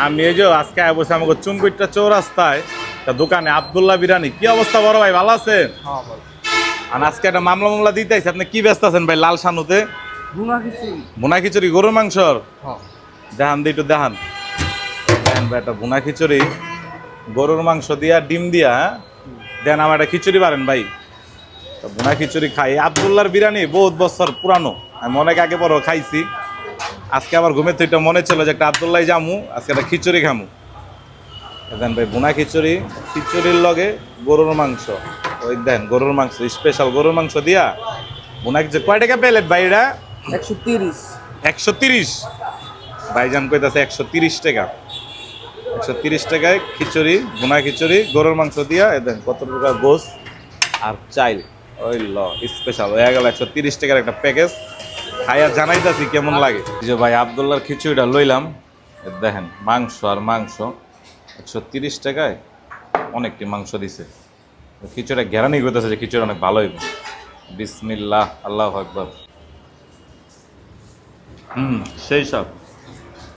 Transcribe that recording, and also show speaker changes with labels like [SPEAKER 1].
[SPEAKER 1] আমি এই যে আজকে বসে আমাকে চুনকুইটটা চৌরাস্তায় তা দোকানে আব্দুল্লাহ বিরিয়ানি। কি অবস্থা বড় ভাই, ভালো আছেন? আর আজকে একটা মামলা দিতে আইছি, আপনি কি ব্যস্ত আছেন ভাই? লাল শানুতে ভুনা খিচুড়ি গরুর মাংসর দেখান দিই, একটু দেখান দেখান ভাই। একটা ভুনা খিচুড়ি গরুর মাংস দিয়া ডিম দিয়া, দেন আমার একটা খিচুড়ি পারেন ভাই। ভুনা খিচুড়ি খাই। আব্দুল্লাহর বিরিয়ানি বহুত বছর পুরানো, আমি অনেক আগে পরও খাইছি। আজকে আবার ঘুমের তো এটা মনে ছিল যে একটা আব্দুল্লাহ জামু, আজকে একটা খিচুড়ি খামু। দেন ভাই ভুনা খিচুড়ি, খিচুড়ির লগে গরুর মাংস। ওই দেন গরুর মাংস, স্পেশাল গরুর মাংস দিয়া ভুনা খিচুড়ি। কয় টাকা প্লেট ভাই এটা?
[SPEAKER 2] 130।
[SPEAKER 1] 130 ভাইজান কইতাছে 130 টাকা। 130 টাকায় খিচুড়ি, ভুনা খিচুড়ি গরুর মাংস দিয়া। দেন কত টাকা গোস আর চাইল, ওই ল স্পেশাল হয়ে গেল 130 টাকার একটা প্যাকেজ। খাইয়া জানাইতাছি কেমন লাগে। যে ভাই আব্দুল্লাহর খিচুড়িটা লইলাম, দেখেন মাংস আর মাংস 130 টাকায় অনেকটি মাংস দিছে। খিচুড়িটা গ্যারানি করতেছে যে খিচুড়ি অনেক ভালো হইব। বিসমিল্লাহ, আল্লাহু আকবার। সেই সব